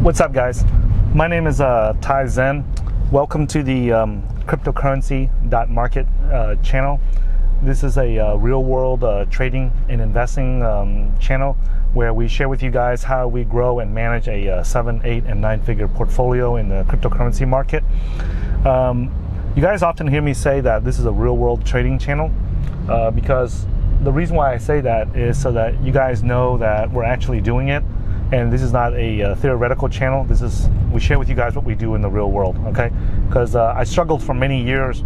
What's up, guys? My name is Ty Zen. Welcome to the cryptocurrency.market channel. This is a real world trading and investing channel where we share with you guys how we grow and manage a 7, 8, and 9-figure portfolio in the cryptocurrency market. You guys often hear me say that this is a real world trading channel because the reason why I say that is so that you guys know that we're actually doing it. And this is not a theoretical channel. We share with you guys what we do in the real world, okay? Because I struggled for many years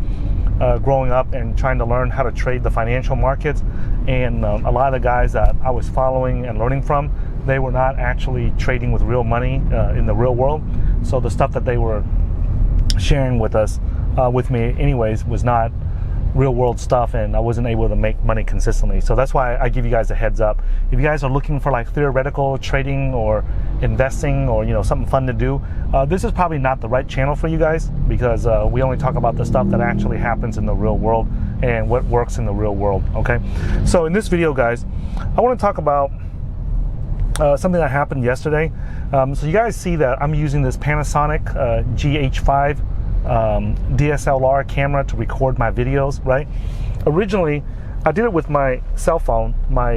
growing up and trying to learn how to trade the financial markets. And a lot of the guys that I was following and learning from, they were not actually trading with real money in the real world. So the stuff that they were sharing with us, with me anyways, was not real world stuff, and I wasn't able to make money consistently. So that's why I give you guys a heads up. If you guys are looking for like theoretical trading or investing or something fun to do, this is probably not the right channel for you guys, because we only talk about the stuff that actually happens in the real world and what works in the real world. Okay, so in this video, guys, I want to talk about something that happened yesterday. So you guys see that I'm using this Panasonic GH5 DSLR camera to record my videos, right? Originally, I did it with my cell phone, my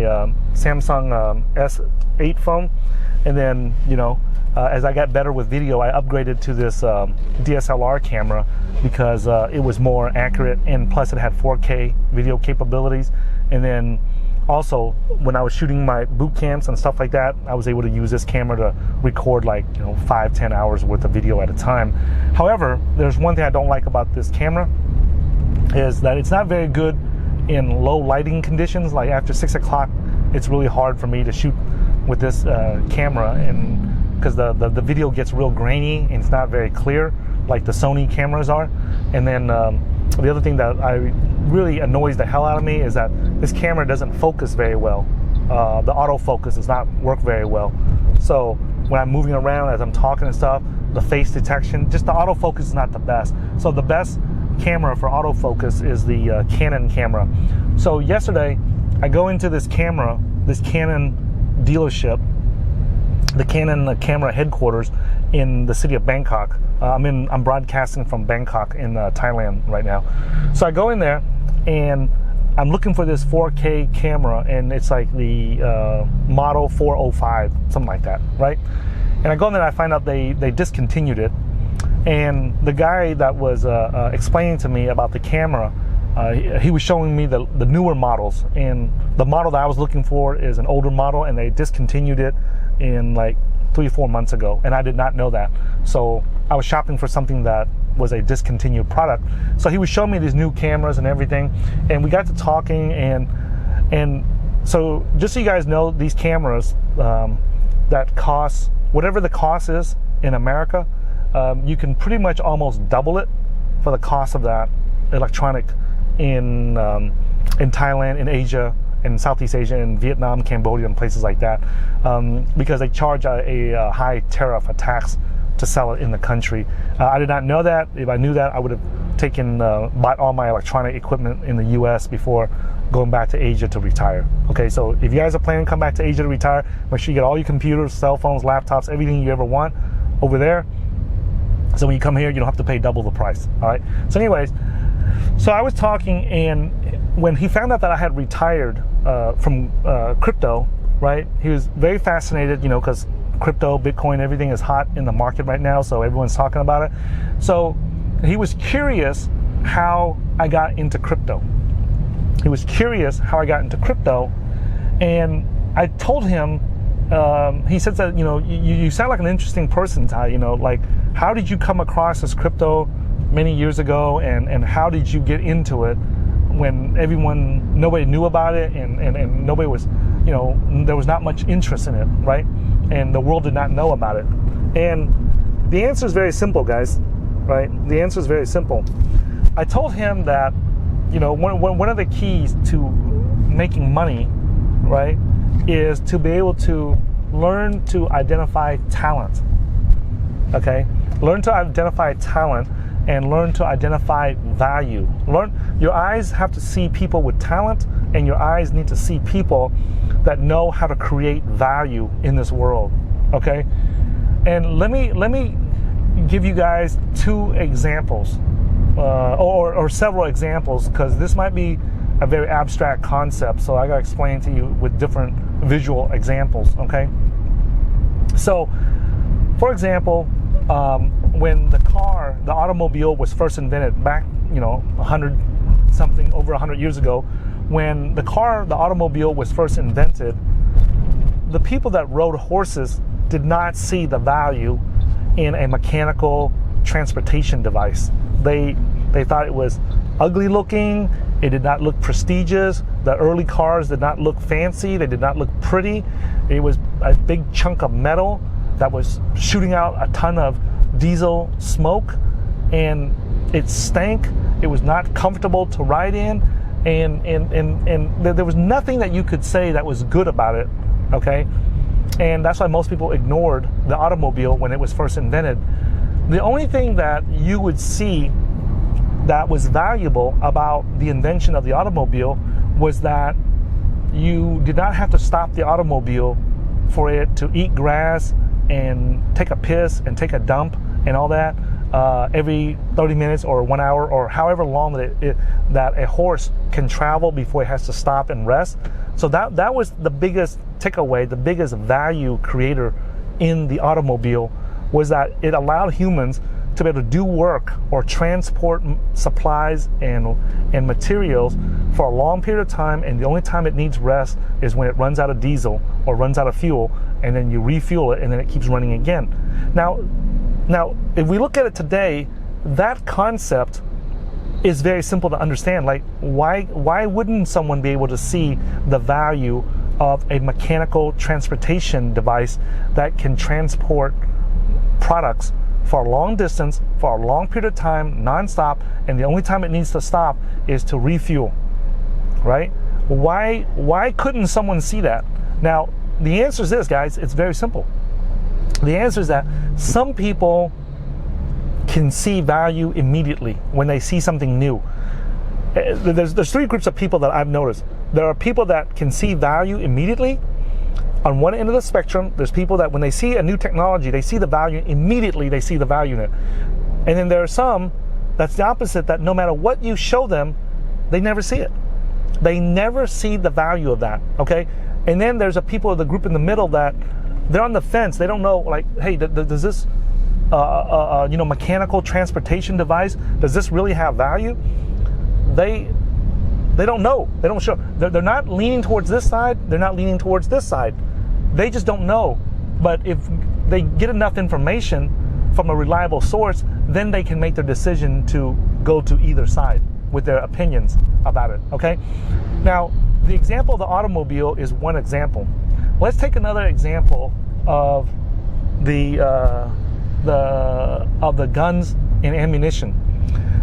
Samsung S8 phone, and then, as I got better with video, I upgraded to this DSLR camera because it was more accurate, and plus it had 4K video capabilities. And then also, when I was shooting my boot camps and stuff like that, I was able to use this camera to record like 5-10 hours worth of video at a time. However, there's one thing I don't like about this camera, is that it's not very good in low lighting conditions. Like after 6 o'clock, it's really hard for me to shoot with this camera, and because the video gets real grainy and it's not very clear like the Sony cameras are. And then the other thing that really annoys the hell out of me is that this camera doesn't focus very well. The autofocus does not work very well. So when I'm moving around, as I'm talking and stuff, the face detection, just the autofocus is not the best. So the best camera for autofocus is the Canon camera. So yesterday, I go into this Canon dealership, the Canon camera headquarters in the city of Bangkok. I'm broadcasting from Bangkok in Thailand right now. So I go in there and I'm looking for this 4K camera, and it's like the model 405, something like that, right? And I go in there and I find out they discontinued it. And the guy that was explaining to me about the camera, he was showing me the newer models, and the model that I was looking for is an older model, and they discontinued it in like 3-4 months ago, and I did not know that. So I was shopping for something that was a discontinued product. So he was showing me these new cameras and everything, and we got to talking, and so just so you guys know, these cameras that cost whatever the cost is in America, you can pretty much almost double it for the cost of that electronic in Thailand, in Asia, in Southeast Asia, in Vietnam, Cambodia, and places like that, because they charge a high tariff, a tax, to sell it in the country. I did not know that. If I knew that, I would have bought all my electronic equipment in the US before going back to Asia to retire. Okay, so if you guys are planning to come back to Asia to retire, make sure you get all your computers, cell phones, laptops, everything you ever want over there. So when you come here, you don't have to pay double the price, all right? So anyways, so I was talking, and when he found out that I had retired from crypto, right, he was very fascinated, because crypto, Bitcoin, everything is hot in the market right now, so everyone's talking about it. So he was curious how I got into crypto. And I told him, he said that, you sound like an interesting person, Ty, like, how did you come across this crypto many years ago, and how did you get into it when nobody knew about it, and nobody was, there was not much interest in it, right? And the world did not know about it. And the answer is very simple, guys, right? The answer is very simple. I told him that, one of the keys to making money, right, is to be able to learn to identify talent, okay? Learn to identify talent and learn to identify value. Your eyes have to see people with talent, and your eyes need to see people that know how to create value in this world, okay? And let me give you guys two examples, or several examples, because this might be a very abstract concept, so I gotta explain to you with different visual examples, okay? So, for example, when the automobile was first invented back, over 100 years ago, when the automobile was first invented, the people that rode horses did not see the value in a mechanical transportation device. They thought it was ugly looking, it did not look prestigious, the early cars did not look fancy, they did not look pretty. It was a big chunk of metal that was shooting out a ton of diesel smoke, and it stank. It was not comfortable to ride in, and there was nothing that you could say that was good about it, okay? And that's why most people ignored the automobile when it was first invented. The only thing that you would see that was valuable about the invention of the automobile was that you did not have to stop the automobile for it to eat grass and take a piss and take a dump and all that every 30 minutes or 1 hour or however long that a horse can travel before it has to stop and rest. So that was the biggest takeaway, the biggest value creator in the automobile, was that it allowed humans to be able to do work or transport supplies and materials for a long period of time, and the only time it needs rest is when it runs out of diesel or runs out of fuel, and then you refuel it and then it keeps running again. Now if we look at it today, that concept is very simple to understand. Like, why wouldn't someone be able to see the value of a mechanical transportation device that can transport products for a long distance, for a long period of time, non-stop, and the only time it needs to stop is to refuel, right? Why couldn't someone see that? Now, the answer is this, guys. It's very simple. The answer is that some people can see value immediately when they see something new. There's three groups of people that I've noticed. There are people that can see value immediately. On one end of the spectrum, there's people that when they see a new technology, they see the value immediately, they see the value in it. And then there are some that's the opposite, that no matter what you show them, they never see it. They never see the value of that, okay? And then there's the group in the middle that they're on the fence. They don't know, like, hey, does this mechanical transportation device, does this really have value? They don't know. They don't show. They're not leaning towards this side. They're not leaning towards this side. They just don't know. But if they get enough information from a reliable source, then they can make their decision to go to either side with their opinions about it, okay? Now, the example of the automobile is one example. Let's take another example of the guns and ammunition.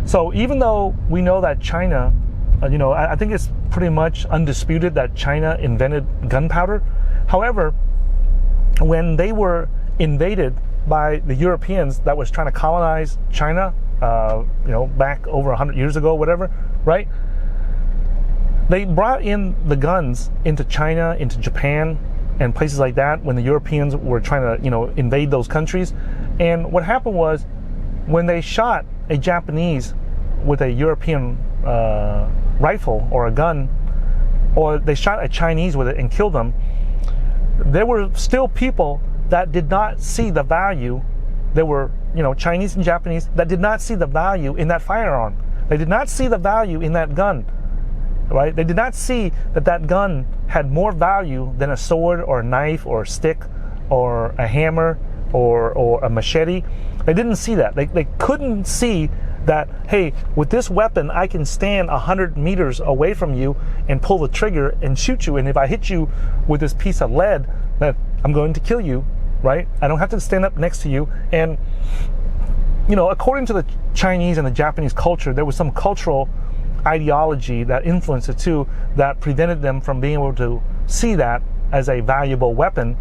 So even though we know that China, I think it's pretty much undisputed that China invented gunpowder. However, when they were invaded by the Europeans that was trying to colonize China, back over 100 years ago, whatever, right? They brought in the guns into China, into Japan, and places like that when the Europeans were trying to, invade those countries. And what happened was, when they shot a Japanese with a European rifle or a gun, or they shot a Chinese with it and killed them, there were still people that did not see the value. There were, Chinese and Japanese that did not see the value in that firearm. They did not see the value in that gun, right? They did not see that gun had more value than a sword or a knife or a stick or a hammer or a machete. They didn't see that. They couldn't see that, hey, with this weapon, I can stand 100 meters away from you and pull the trigger and shoot you. And if I hit you with this piece of lead, that I'm going to kill you, right? I don't have to stand up next to you. And, according to the Chinese and the Japanese culture, there was some cultural ideology that influenced it too, that prevented them from being able to see that as a valuable weapon,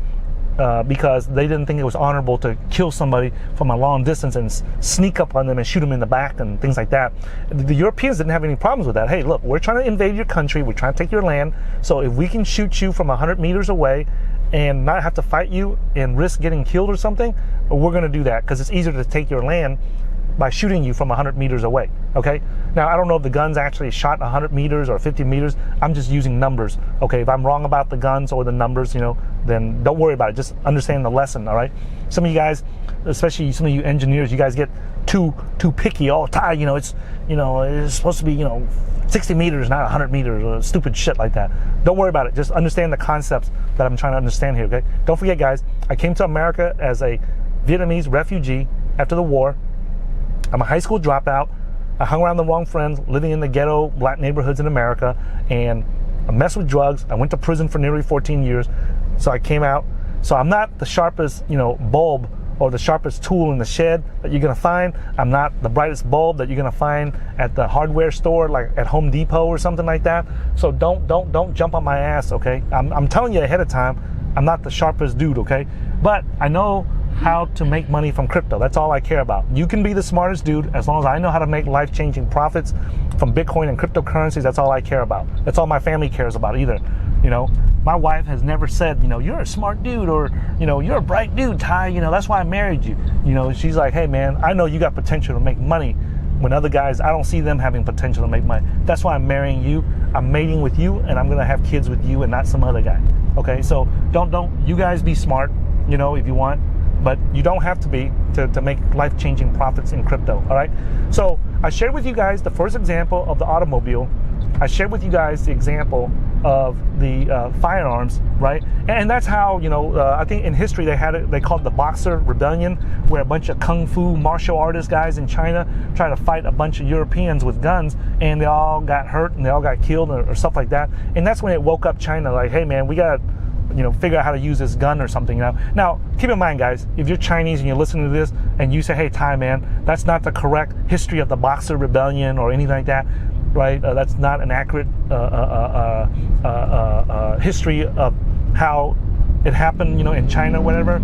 because they didn't think it was honorable to kill somebody from a long distance and sneak up on them and shoot them in the back and things like that. The Europeans didn't have any problems with that. Hey, look, we're trying to invade your country, we're trying to take your land, so if we can shoot you from 100 meters away and not have to fight you and risk getting killed or something, we're going to do that, because it's easier to take your land by shooting you from 100 meters away, okay? Now, I don't know if the guns actually shot 100 meters or 50 meters. I'm just using numbers, okay? If I'm wrong about the guns or the numbers, then don't worry about it. Just understand the lesson, all right? Some of you guys, especially some of you engineers, you guys get too picky all the time. It's supposed to be, 60 meters, not 100 meters, or stupid shit like that. Don't worry about it. Just understand the concepts that I'm trying to understand here, okay? Don't forget, guys, I came to America as a Vietnamese refugee after the war. I'm a high school dropout. I hung around the wrong friends, living in the ghetto black neighborhoods in America, and I messed with drugs. I went to prison for nearly 14 years. So I came out. So I'm not the sharpest, bulb or the sharpest tool in the shed that you're gonna find. I'm not the brightest bulb that you're gonna find at the hardware store, like at Home Depot or something like that. So don't jump on my ass, okay? I'm telling you ahead of time, I'm not the sharpest dude, okay? But I know how to make money from crypto. That's all I care about. You can be the smartest dude as long as I know how to make life-changing profits from Bitcoin and cryptocurrencies. That's all I care about. That's all my family cares about either. My wife has never said, you're a smart dude, or, you're a bright dude, Ty, that's why I married you. She's like, hey man, I know you got potential to make money when other guys, I don't see them having potential to make money. That's why I'm marrying you. I'm mating with you, and I'm gonna have kids with you and not some other guy. Okay, so don't you guys be smart, if you want, but you don't have to be to make life-changing profits in crypto, all right? So I shared with you guys the first example of the automobile. I shared with you guys the example of the firearms, right? And that's how, I think in history they called it the Boxer Rebellion, where a bunch of kung fu martial artist guys in China tried to fight a bunch of Europeans with guns, and they all got hurt and they all got killed or stuff like that. And that's when it woke up China, like, hey man, we got to figure out how to use this gun or something. Now, keep in mind, guys, if you're Chinese and you're listening to this and you say, hey, Ty, man, that's not the correct history of the Boxer Rebellion or anything like that, right? That's not an accurate history of how it happened, in China, whatever.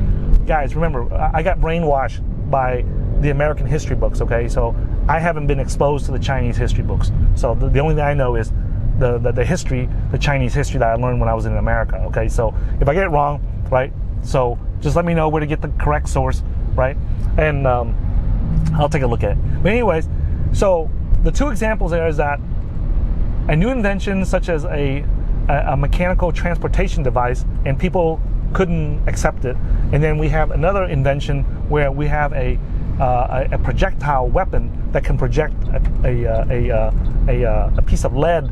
Guys, remember, I got brainwashed by the American history books, okay? So I haven't been exposed to the Chinese history books. So the only thing I know is the history, the Chinese history that I learned when I was in America, okay? So if I get it wrong, right, so just let me know where to get the correct source, right? And I'll take a look at it. But anyways, so the two examples there is that a new invention such as a mechanical transportation device, and people couldn't accept it. And then we have another invention where we have a projectile weapon that can project a piece of lead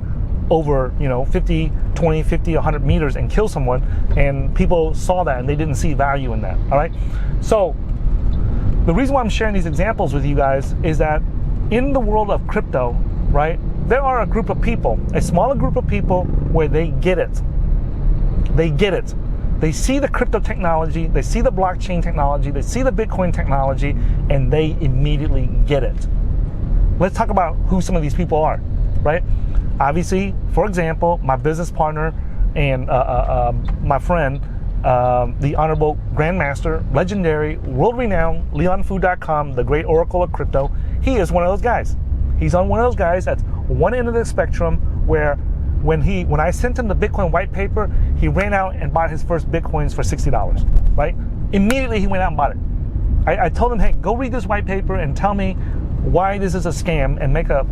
over 50, 20, 50, 100 meters and kill someone, and people saw that and they didn't see value in that, all right? So the reason why I'm sharing these examples with you guys is that in the world of crypto, right, there are a group of people, a smaller group of people where they get it. They get it. They see the crypto technology, they see the blockchain technology, they see the Bitcoin technology, and they immediately get it. Let's talk about who some of these people are, right? Obviously, for example, my business partner and my friend, the Honorable Grandmaster, legendary, world-renowned, LeonFu.com, the great oracle of crypto, he is one of those guys. He's on one of those guys that's one end of the spectrum where when I sent him the Bitcoin white paper, he ran out and bought his first Bitcoins for $60, right? Immediately he went out and bought it. I told him, hey, go read this white paper and tell me why this is a scam, and make a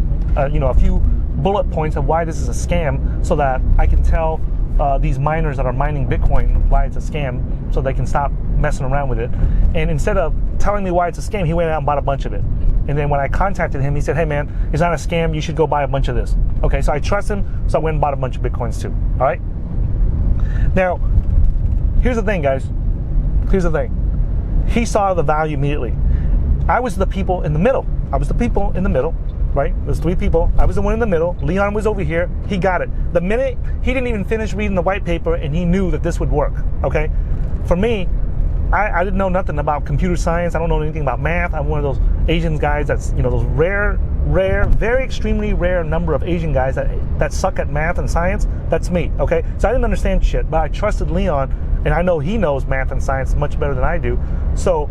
few bullet points of why this is a scam, so that I can tell these miners that are mining Bitcoin why it's a scam, so they can stop messing around with it. And instead of telling me why it's a scam, he went out and bought a bunch of it. And then when I contacted him, he said, hey man, it's not a scam, you should go buy a bunch of this. Okay, so I trust him, so I went and bought a bunch of Bitcoins too, all right? Now, here's the thing, guys. Here's the thing. He saw the value immediately. I was the people in the middle. I was the people in the middle, right? There's three people. I was the one in the middle. Leon was over here. He got it. The minute he didn't even finish reading the white paper, and he knew that this would work, okay? For me, I didn't know nothing about computer science. I don't know anything about math. I'm one of those Asian guys that's, those rare, very extremely rare number of Asian guys that suck at math and science. That's me, okay? So I didn't understand shit, but I trusted Leon, and I know he knows math and science much better than I do. So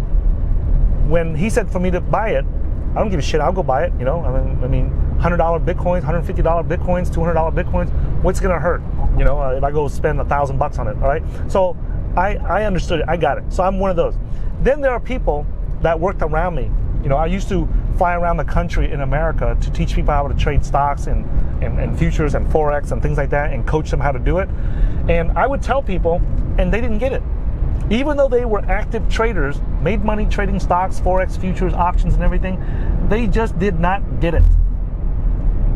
when he said for me to buy it, I don't give a shit, I'll go buy it, I mean, $100 Bitcoins, $150 Bitcoins, $200 Bitcoins, what's gonna hurt, if I go spend $1,000 on it, all right? So I understood it. I got it. So I'm one of those. Then there are people that worked around me. You know, I used to fly around the country in America to teach people how to trade stocks and futures and Forex and things like that, and coach them how to do it. And I would tell people, and they didn't get it. Even though they were active traders, made money trading stocks, Forex, futures, options, and everything, they just did not get it.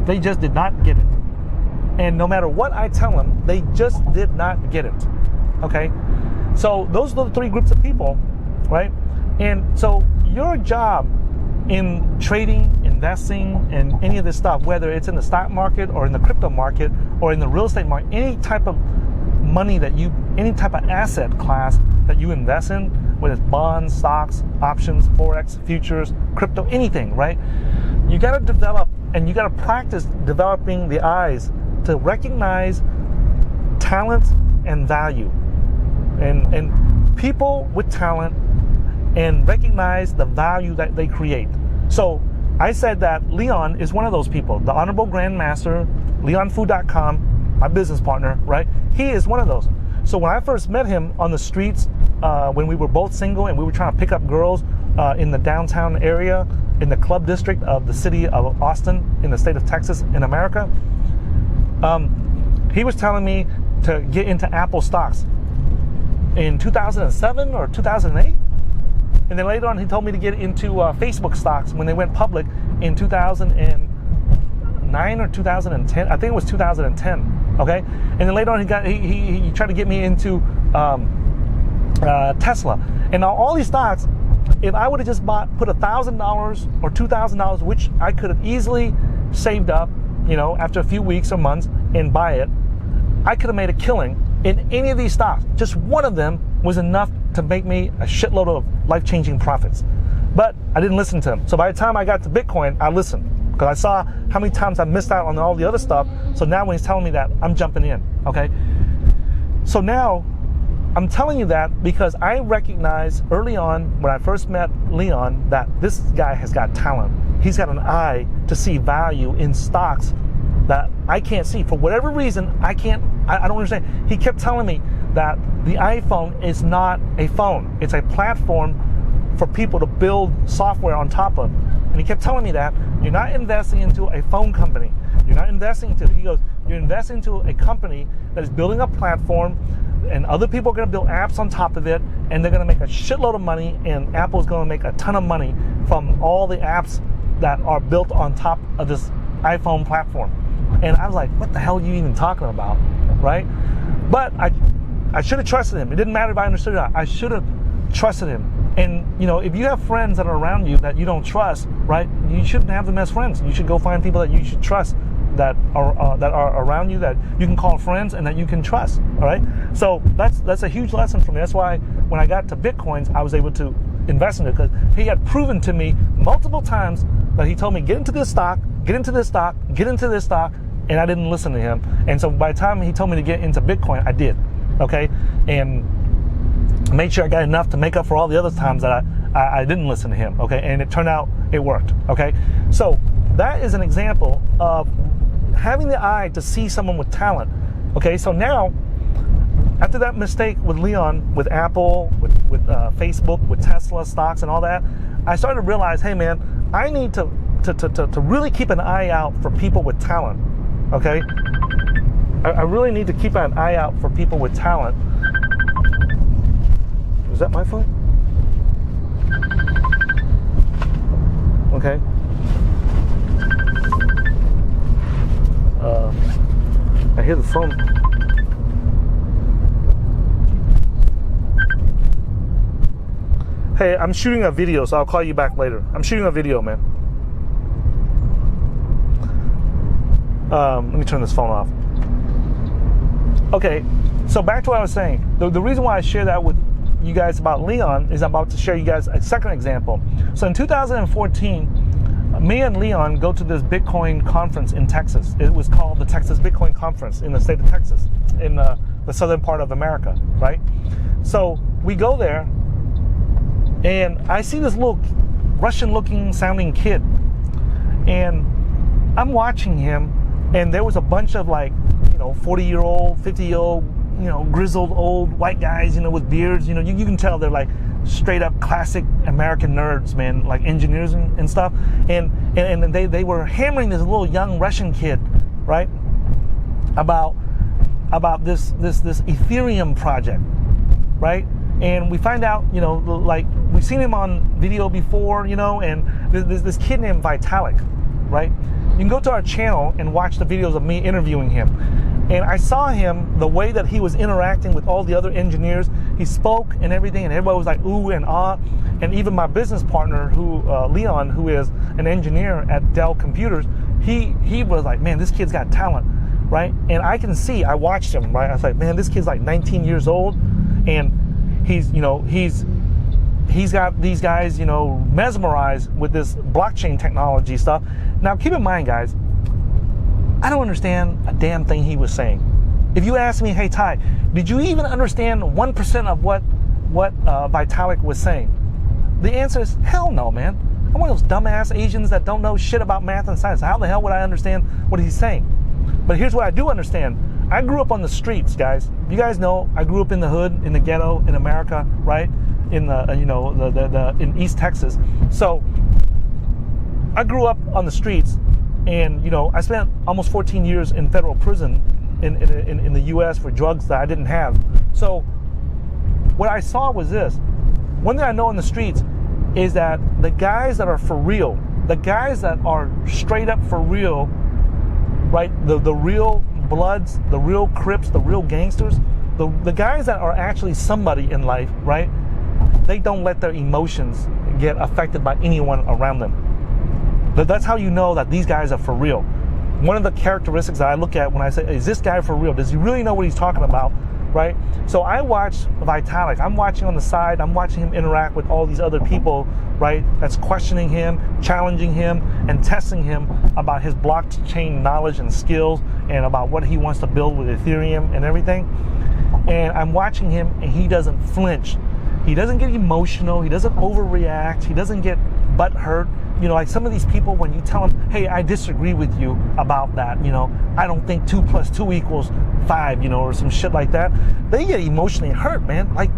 They just did not get it. And no matter what I tell them, they just did not get it. Okay? So those are the three groups of people, right? And so your job in trading, investing, and any of this stuff, whether it's in the stock market or in the crypto market or in the real estate market, any type of money any type of asset class that you invest in, whether it's bonds, stocks, options, Forex, futures, crypto, anything, right? You got to develop and you got to practice developing the eyes to recognize talent and value. And people with talent and recognize the value that they create. So I said that Leon is one of those people. The Honorable Grandmaster, LeonFu.com, my business partner, right? He is one of those. So when I first met him on the streets, when we were both single and we were trying to pick up girls in the downtown area, in the club district of the city of Austin, in the state of Texas, in America, he was telling me to get into Apple stocks in 2007 or 2008. And then later on, he told me to get into Facebook stocks when they went public in 2009 or 2010. I think it was 2010. Okay. And then later on, he tried to get me into Tesla. And now all these stocks, if I would have just put $1,000 or $2,000, which I could have easily saved up, you know, after a few weeks or months and buy it, I could have made a killing in any of these stocks. Just one of them was enough to make me a shitload of life-changing profits. But I didn't listen to him. So by the time I got to Bitcoin, I listened because I saw how many times I missed out on all the other stuff. So now when he's telling me that, I'm jumping in, okay? So now I'm telling you that because I recognized early on when I first met Leon that this guy has got talent. He's got an eye to see value in stocks that I can't see. For whatever reason, I don't understand. He kept telling me that the iPhone is not a phone. It's a platform for people to build software on top of. And he kept telling me that you're not investing into a phone company. You're not investing into, he goes, you're investing into a company that is building a platform and other people are going to build apps on top of it and they're going to make a shitload of money and Apple's going to make a ton of money from all the apps that are built on top of this iPhone platform. And I was like, what the hell are you even talking about, right? But I should have trusted him. It didn't matter if I understood it or not. I should have trusted him. And, you know, if you have friends that are around you that you don't trust, right, you shouldn't have them as friends. You should go find people that you should trust that are around you that you can call friends and that you can trust, all right? So that's a huge lesson for me. That's why when I got to Bitcoins, I was able to invest in it because he had proven to me multiple times that he told me, get into this stock, get into this stock, get into this stock, and I didn't listen to him. And so by the time he told me to get into Bitcoin, I did, okay? And made sure I got enough to make up for all the other times that I didn't listen to him, okay? And it turned out it worked, okay? So that is an example of having the eye to see someone with talent, okay? So now, after that mistake with Leon, with Apple, with Facebook, with Tesla stocks and all that, I started to realize, hey man, I need to really keep an eye out for people with talent, okay? I really need to keep an eye out for people with talent. Is that my phone? Okay. I hear the phone. Hey, I'm shooting a video, so I'll call you back later. I'm shooting a video, man. Let me turn this phone off. Okay, so back to what I was saying. The reason why I share that with you guys about Leon is I'm about to share you guys a second example. So in 2014, me and Leon go to this Bitcoin conference in Texas. It was called the Texas Bitcoin Conference in the state of Texas, in the southern part of America, right? So we go there, and I see this little Russian-looking sounding kid, and I'm watching him, and there was a bunch of 40-year-old, 50-year-old grizzled old white guys, with beards. You can tell they're like straight up classic American nerds, man, like engineers and stuff. And they were hammering this little young Russian kid, right, about this Ethereum project, right? And we find out, like we've seen him on video before, and this kid named Vitalik, right? You can go to our channel and watch the videos of me interviewing him. And I saw him, the way that he was interacting with all the other engineers. He spoke and everything, and everybody was like ooh and ah. And even my business partner, Leon, who is an engineer at Dell Computers, he was like, man, this kid's got talent, right? And I can see, I watched him, right? I was like, man, this kid's like 19 years old, and he's got these guys, mesmerized with this blockchain technology stuff. Now, keep in mind, guys, I don't understand a damn thing he was saying. If you ask me, hey, Ty, did you even understand 1% of what Vitalik was saying? The answer is hell no, man. I'm one of those dumbass Asians that don't know shit about math and science. How the hell would I understand what he's saying? But here's what I do understand. I grew up on the streets, guys. You guys know I grew up in the hood, in the ghetto, in America, right? In the in East Texas. So I grew up on the streets, and I spent almost 14 years in federal prison in the U.S. for drugs that I didn't have. So what I saw was this. One thing I know in the streets is that the guys that are for real, the guys that are straight up for real, right? The real Bloods, the real Crips, the real gangsters, the guys that are actually somebody in life, right? They don't let their emotions get affected by anyone around them. That's how you know that these guys are for real. One of the characteristics that I look at when I say, is this guy for real? Does he really know what he's talking about, right? So I watch Vitalik. I'm watching on the side. I'm watching him interact with all these other people, right? That's questioning him, challenging him, and testing him about his blockchain knowledge and skills, and about what he wants to build with Ethereum and everything. And I'm watching him, and he doesn't flinch. He doesn't get emotional. He doesn't overreact. He doesn't get butt hurt. Like some of these people, when you tell them, hey, I disagree with you about that, I don't think 2 + 2 = 5, or some shit like that, they get emotionally hurt, man. Like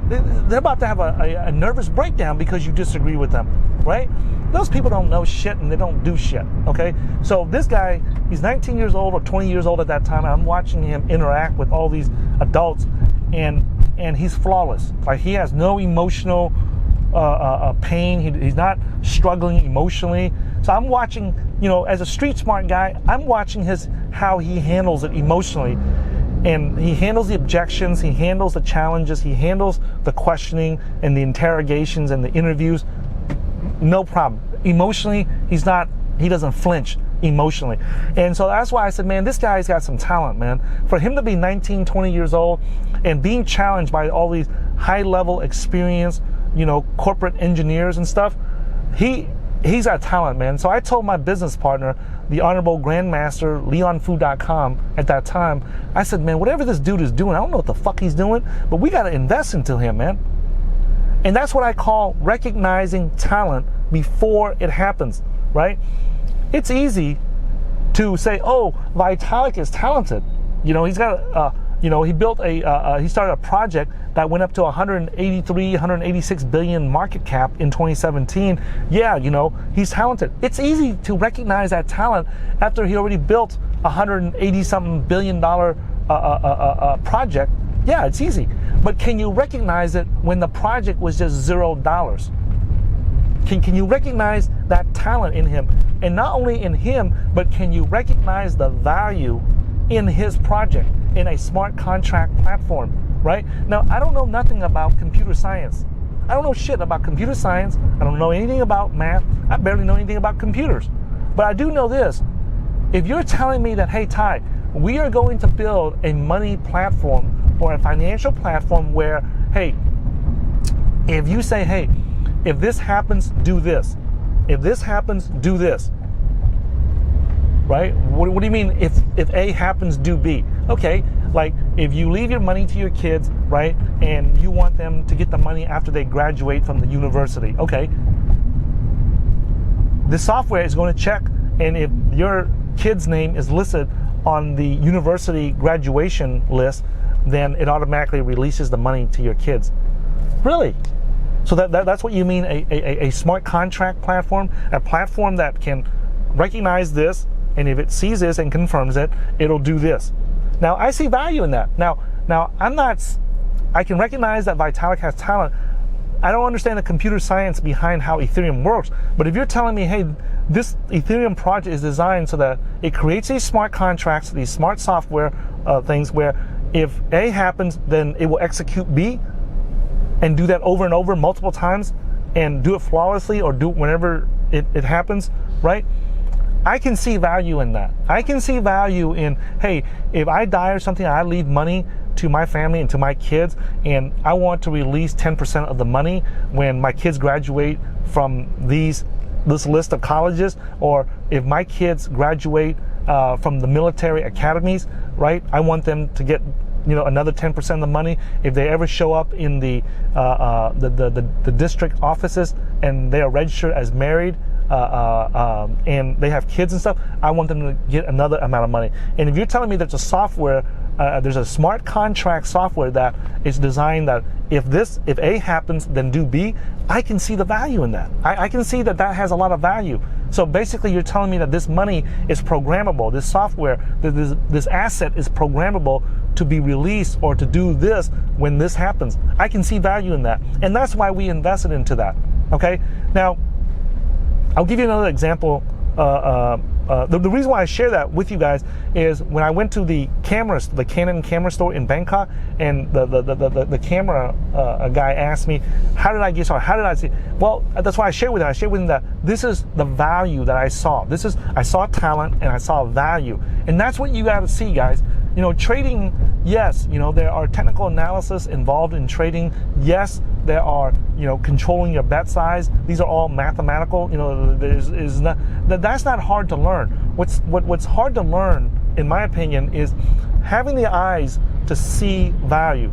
they're about to have a nervous breakdown because you disagree with them, right? Those people don't know shit, and they don't do shit, okay? So this guy, he's 19 years old or 20 years old at that time. I'm watching him interact with all these adults, and he's flawless. Like, he has no emotional pain. He's not struggling emotionally. So I'm watching, as a street smart guy, I'm watching how he handles it emotionally. And he handles the objections, he handles the challenges, he handles the questioning and the interrogations and the interviews. No problem. Emotionally, he doesn't flinch emotionally. And so that's why I said, man, this guy's got some talent, man. For him to be 19, 20 years old and being challenged by all these high-level experience, corporate engineers and stuff, he's got talent, man. So I told my business partner, the Honorable Grandmaster, LeonFu.com at that time, I said, man, whatever this dude is doing, I don't know what the fuck he's doing, but we got to invest into him, man. And that's what I call recognizing talent before it happens, right? It's easy to say, oh, Vitalik is talented. He's got he built he started a project that went up to 186 billion market cap in 2017. Yeah, he's talented. It's easy to recognize that talent after he already built a $180-something billion project. Yeah, it's easy. But can you recognize it when the project was just $0? Can you recognize that talent in him? And not only in him, but can you recognize the value in his project, in a smart contract platform, right? Now, I don't know nothing about computer science. I don't know shit about computer science. I don't know anything about math. I barely know anything about computers. But I do know this. If you're telling me that, hey, Ty, we are going to build a money platform or a financial platform where, hey, if you say, hey, if this happens, do this. If this happens, do this. Right? What do you mean if A happens, do B? Okay, like if you leave your money to your kids, right, and you want them to get the money after they graduate from the university, okay, the software is going to check, and if your kid's name is listed on the university graduation list, then it automatically releases the money to your kids. Really? So that's what you mean, a smart contract platform, a platform that can recognize this, and if it sees this and confirms it, it'll do this. Now, I see value in that. Now I can recognize that Vitalik has talent. I don't understand the computer science behind how Ethereum works, but if you're telling me, hey, this Ethereum project is designed so that it creates these smart contracts, these smart software things where if A happens, then it will execute B, and do that over and over multiple times and do it flawlessly, or do it whenever it happens, right? I can see value in that. I can see value in, hey, if I die or something, I leave money to my family and to my kids, and I want to release 10% of the money when my kids graduate from this list of colleges, or if my kids graduate from the military academies, right? I want them to get another 10% of the money if they ever show up in the district offices and they are registered as married and they have kids and stuff. I want them to get another amount of money. And if you're telling me there's a software, there's a smart contract software that is designed that if A happens, then do B, I can see the value in that. I can see that has a lot of value. So basically, you're telling me that this money is programmable. This software, this asset is programmable to be released or to do this when this happens. I can see value in that, and that's why we invested into that. Okay. Now, I'll give you another example. The reason why I share that with you guys is when I went to the Canon camera store in Bangkok, and the camera guy asked me, how did I get started? How did I see? Well, that's why I shared with him. I shared with him that this is the value that I saw. I saw talent and I saw value, and that's what you got to see, guys. Trading, yes, there are technical analysis involved in trading. Yes, there are, controlling your bet size. These are all mathematical. That's not hard to learn. What's hard to learn, in my opinion, is having the eyes to see value.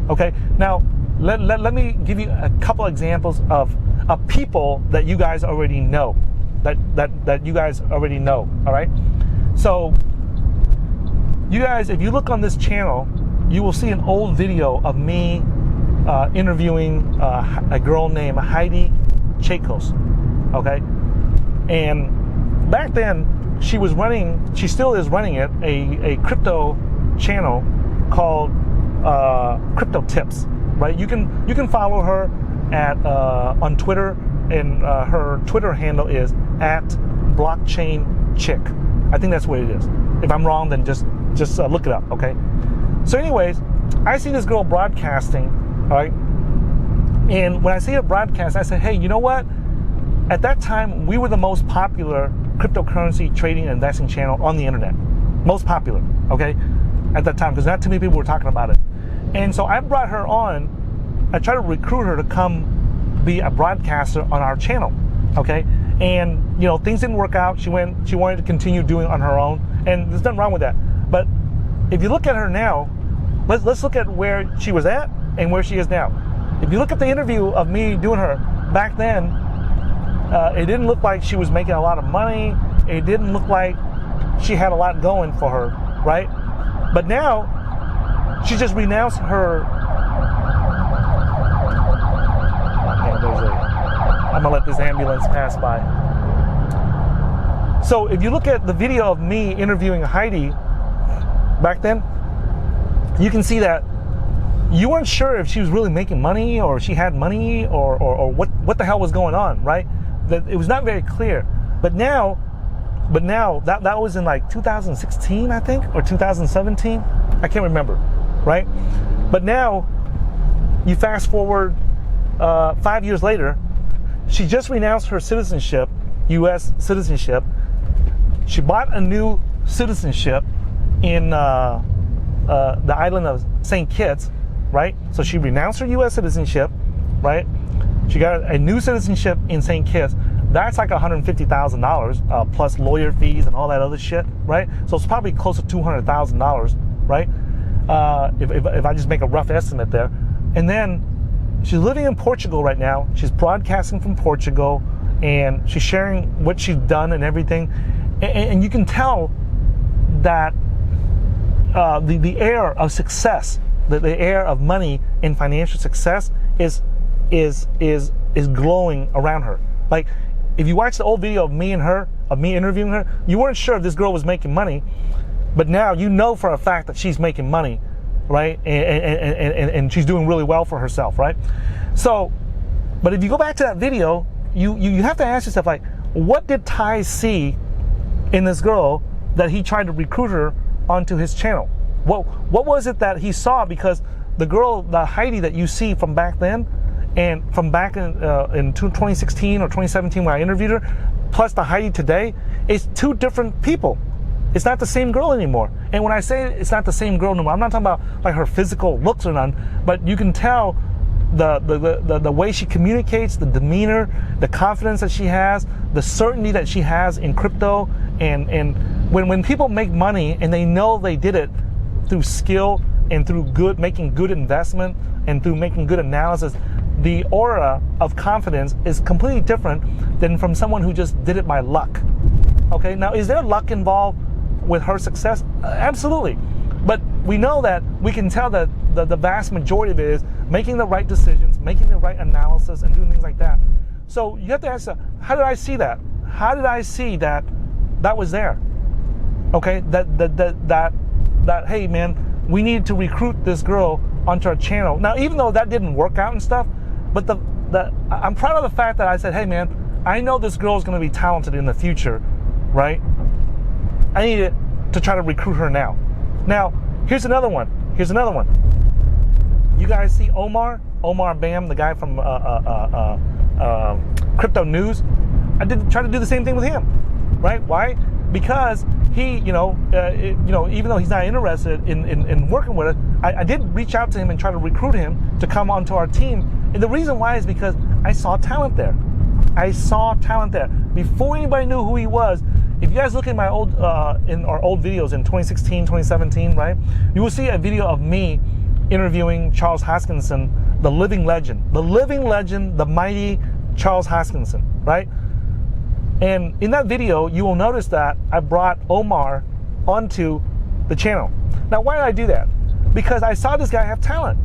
Okay. Now, let me give you a couple examples of people that you guys already know. That you guys already know. All right. So, you guys, if you look on this channel, you will see an old video of me interviewing a girl named Heidi Chakos, okay? And back then, she still is running it, a crypto channel called Crypto Tips, right? You can follow her on Twitter, and her Twitter handle is @blockchainchick. I think that's what it is. If I'm wrong, then just look it up, okay? So anyways, I see this girl broadcasting, all right? And when I see her broadcast, I said, hey, you know what? At that time, we were the most popular cryptocurrency trading and investing channel on the internet. Most popular, okay? At that time, because not too many people were talking about it. And so I brought her on. I tried to recruit her to come be a broadcaster on our channel, okay? And, things didn't work out. She wanted to continue doing it on her own, and there's nothing wrong with that. But if you look at her now, let's look at where she was at and where she is now. If you look at the interview of me doing her back then, it didn't look like she was making a lot of money. It didn't look like she had a lot going for her, right? But now, she just renounced her. I'm gonna let this ambulance pass by. So if you look at the video of me interviewing Heidi back then, you can see that you weren't sure if she was really making money or she had money or what the hell was going on, right? That it was not very clear. But now that was in like 2016, I think, or 2017. I can't remember, right? But now you fast forward 5 years later, she just renounced her citizenship, U.S. citizenship. She bought a new citizenship in the island of St. Kitts, right? So she renounced her U.S. citizenship, right? She got a new citizenship in St. Kitts. That's like $150,000 plus lawyer fees and all that other shit, right? So it's probably close to $200,000, right? If I just make a rough estimate there. And then she's living in Portugal right now. She's broadcasting from Portugal, and she's sharing what she's done and everything. And you can tell that the air of success the air of money and financial success is glowing around her. Like, if you watch the old video of me interviewing her, you weren't sure if this girl was making money, but now you know for a fact that she's making money, right? And she's doing really well for herself, right? So, but if you go back to that video, you have to ask yourself, like, what did Ty see in this girl that he tried to recruit her onto his channel? What was it that he saw? Because the girl, the Heidi that you see from back then, and from back in 2016 or 2017 when I interviewed her, plus the Heidi today, is two different people. It's not the same girl anymore. And when I say it's not the same girl anymore, I'm not talking about like her physical looks or none, but you can tell the way she communicates, the demeanor, the confidence that she has, the certainty that she has in crypto, and when people make money and they know they did it through skill and through making good investment and through making good analysis, the aura of confidence is completely different than from someone who just did it by luck. Okay, now is there luck involved with her success? Absolutely. But we know that we can tell that the vast majority of it is making the right decisions, making the right analysis, and doing things like that. So you have to ask, how did I see that? How did I see that was there? Okay, that hey man, we need to recruit this girl onto our channel. Now, even though that didn't work out and stuff, but I'm proud of the fact that I said, hey man, I know this girl is going to be talented in the future, right? I need to try to recruit her now. Now, here's another one. You guys see Omar Bam, the guy from Crypto News? I did try to do the same thing with him, right? Why? Because he, even though he's not interested in working with us, I did reach out to him and try to recruit him to come onto our team. And the reason why is because I saw talent there. Before anybody knew who he was. If you guys look at my old in our old videos in 2016, 2017, right, you will see a video of me interviewing Charles Hoskinson, the living legend, the mighty Charles Hoskinson, right? And in that video, you will notice that I brought Omar onto the channel. Now, why did I do that? Because I saw this guy have talent.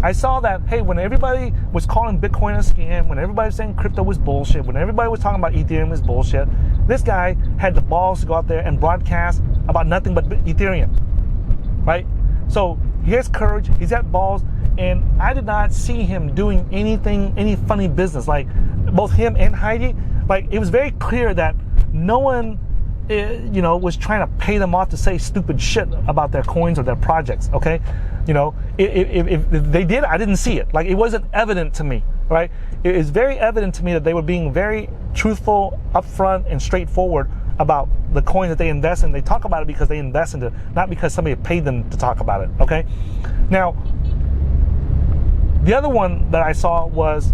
I saw that, hey, when everybody was calling Bitcoin a scam, when everybody was saying crypto was bullshit, when everybody was talking about Ethereum was bullshit, this guy had the balls to go out there and broadcast about nothing but Ethereum, right? So he has courage, he's got balls, and I did not see him doing any funny business. Like, both him and Heidi, like, it was very clear that no one was trying to pay them off to say stupid shit about their coins or their projects, okay? If they did, I didn't see it. Like, it wasn't evident to me, right? It is very evident to me that they were being very truthful, upfront, and straightforward about the coin that they invest in. They talk about it because they invest in it, not because somebody paid them to talk about it, okay? Now, the other one that I saw was,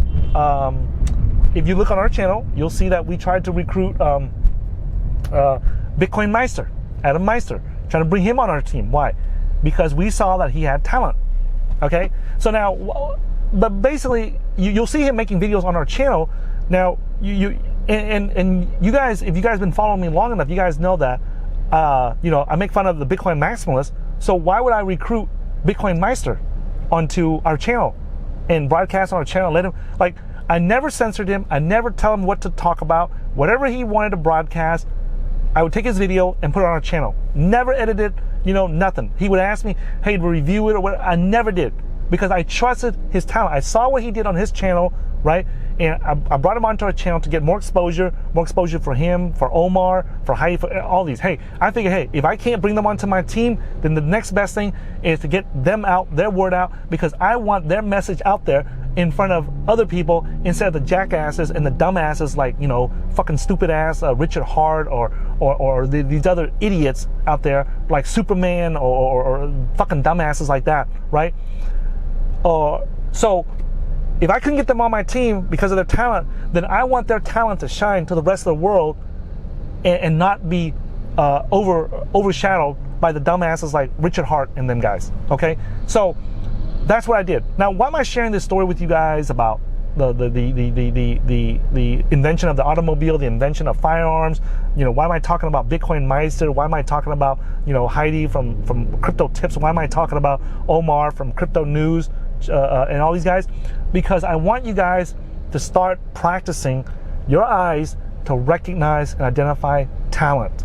if you look on our channel, you'll see that we tried to recruit Bitcoin Meister, Adam Meister, trying to bring him on our team. Why? Because we saw that he had talent. Okay, so now, but basically, you'll see him making videos on our channel. Now, you guys, if you guys been following me long enough, you guys know that I make fun of the Bitcoin maximalist. So why would I recruit Bitcoin Meister onto our channel and broadcast on our channel? Let him, like, I never censored him. I never tell him what to talk about. Whatever he wanted to broadcast, I would take his video and put it on our channel. Never edited, nothing. He would ask me, hey, to review it or whatever. I never did, because I trusted his talent. I saw what he did on his channel, right? And I brought him onto our channel to get more exposure for him, for Omar, for Heidi, for all these. Hey, I figured, hey, if I can't bring them onto my team, then the next best thing is to get them out, their word out, because I want their message out there in front of other people instead of the jackasses and the dumbasses like, fucking stupid ass Richard Hart or these other idiots out there like Superman or fucking dumbasses like that, right? So if I couldn't get them on my team because of their talent, then I want their talent to shine to the rest of the world and not be overshadowed by the dumbasses like Richard Hart and them guys, okay? So that's what I did. Now, why am I sharing this story with you guys about the the invention of the automobile, the invention of firearms. Why am I talking about Bitcoin Meister? Why am I talking about, Heidi from Crypto Tips? Why am I talking about Omar from Crypto News and all these guys? Because I want you guys to start practicing your eyes to recognize and identify talent.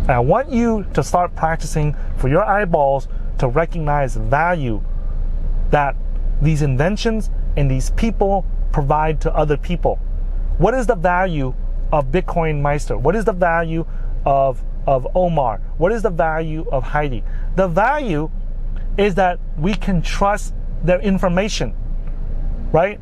And I want you to start practicing for your eyeballs to recognize value that these inventions and these people provide to other people. What is the value of Bitcoin Meister? What is the value of Omar? What is the value of Heidi? The value is that we can trust their information, right?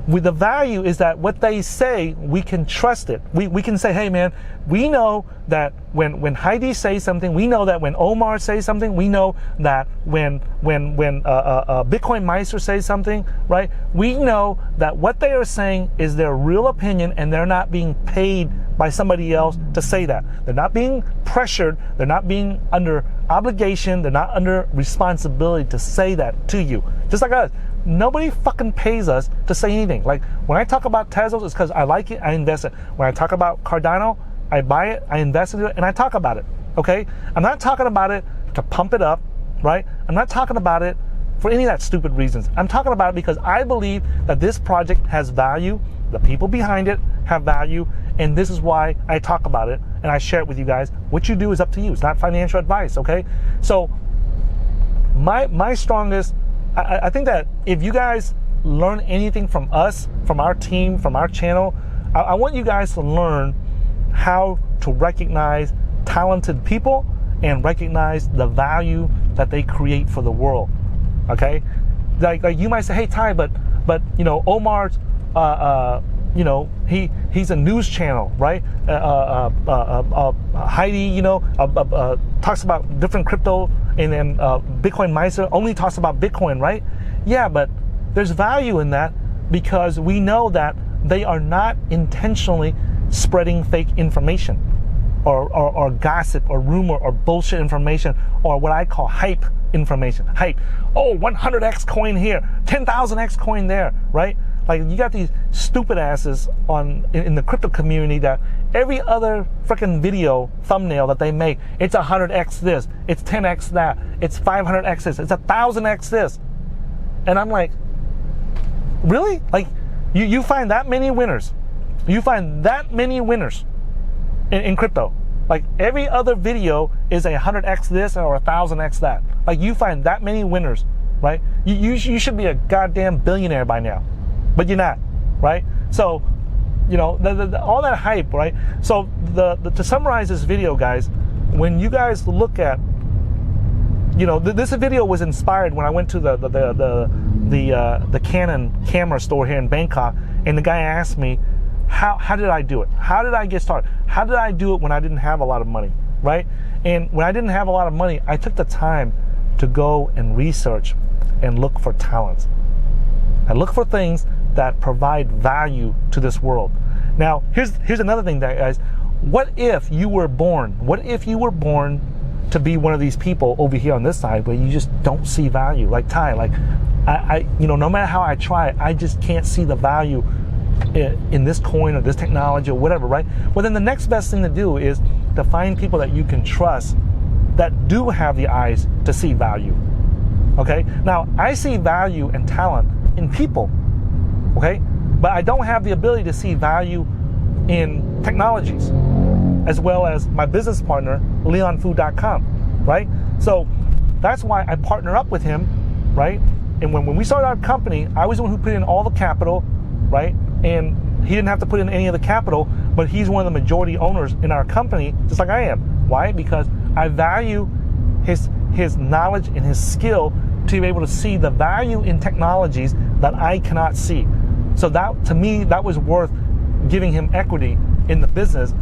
The value is that what they say, we can trust it. We can say, hey man, we know that when Heidi says something, we know that when Omar says something, we know that when Bitcoin Meister says something, right? We know that what they are saying is their real opinion and they're not being paid by somebody else to say that. They're not being pressured. They're not being under obligation. They're not under responsibility to say that to you. Just like us. Nobody fucking pays us to say anything. Like when I talk about Tezos, it's because I like it, I invest it. When I talk about Cardano, I buy it, I invest in it, and I talk about it. Okay? I'm not talking about it to pump it up, right? I'm not talking about it for any of that stupid reasons. I'm talking about it because I believe that this project has value, the people behind it have value, and this is why I talk about it and I share it with you guys. What you do is up to you. It's not financial advice, okay? So my strongest, I think that if you guys learn anything from us, from our team, from our channel, I want you guys to learn how to recognize talented people and recognize the value that they create for the world. Okay, like you might say, hey Ty, but Omar's he's a news channel, right? Heidi, talks about different crypto, and then Bitcoin Meister only talks about Bitcoin, right? Yeah, but there's value in that because we know that they are not intentionally spreading fake information or gossip or rumor or bullshit information or what I call hype information. Hype. Oh, 100x coin here, 10,000x coin there, right? Like you got these stupid asses in the crypto community that every other freaking video thumbnail that they make, it's 100x this, it's 10x that, it's 500x this, it's 1,000x this. And I'm like, really? Like you find that many winners? You find that many winners in crypto? Like every other video is 100x this or 1,000x that. Like you find that many winners, right? You should be a goddamn billionaire by now, but you're not, right? So, all that hype, right? So to summarize this video, guys, when you guys look at, this video was inspired when I went to the Canon camera store here in Bangkok, and the guy asked me, how did I do it? How did I get started? How did I do it when I didn't have a lot of money, right? And when I didn't have a lot of money, I took the time to go and research and look for talents. I look for things that provide value to this world. Now, here's another thing, guys. What if you were born to be one of these people over here on this side where you just don't see value? Like Ty, like I no matter how I try, I just can't see the value in this coin or this technology or whatever, right? Well, then the next best thing to do is to find people that you can trust that do have the eyes to see value. Okay? Now, I see value and talent in people, okay? But I don't have the ability to see value in technologies, as well as my business partner, LeonFood.com, right? So that's why I partner up with him, right? And when we started our company, I was the one who put in all the capital, right? And he didn't have to put in any of the capital, but he's one of the majority owners in our company, just like I am. Why? Because I value his knowledge and his skill to be able to see the value in technologies that I cannot see. So that, to me, that was worth giving him equity in the business,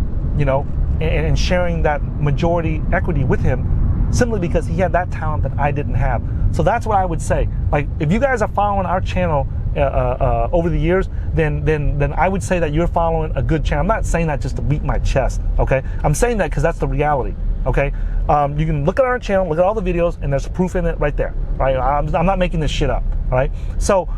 and sharing that majority equity with him, simply because he had that talent that I didn't have. So that's what I would say. Like, if you guys are following our channel over the years, then I would say that you're following a good channel. I'm not saying that just to beat my chest, okay? I'm saying that because that's the reality, okay? You can look at our channel, look at all the videos, and there's proof in it right there, right? I'm not making this shit up, all right? So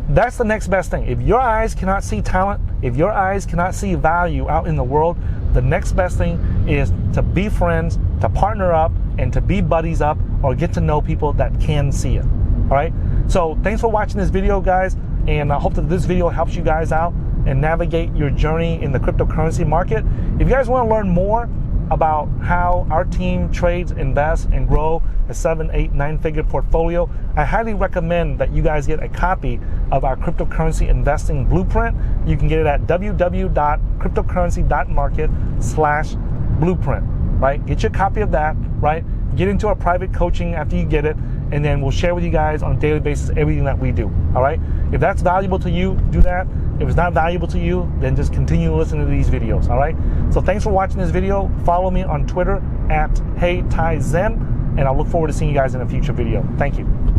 that's the next best thing. If your eyes cannot see talent, if your eyes cannot see value out in the world, the next best thing is to be friends, to partner up, and to be buddies up, or get to know people that can see it. All right? So thanks for watching this video, guys, and I hope that this video helps you guys out and navigate your journey in the cryptocurrency market. If you guys want to learn more about how our team trades, invests, and grow a 7, 8, 9-figure portfolio, I highly recommend that you guys get a copy of our cryptocurrency investing blueprint. You can get it at www.cryptocurrency.market/blueprint, right? Get your copy of that, right? Get into our private coaching after you get it, and then we'll share with you guys on a daily basis everything that we do, all right? If that's valuable to you, do that. If it's not valuable to you, then just continue to listen to these videos, all right? So thanks for watching this video. Follow me on Twitter at HeyTaiZen, and I look forward to seeing you guys in a future video. Thank you.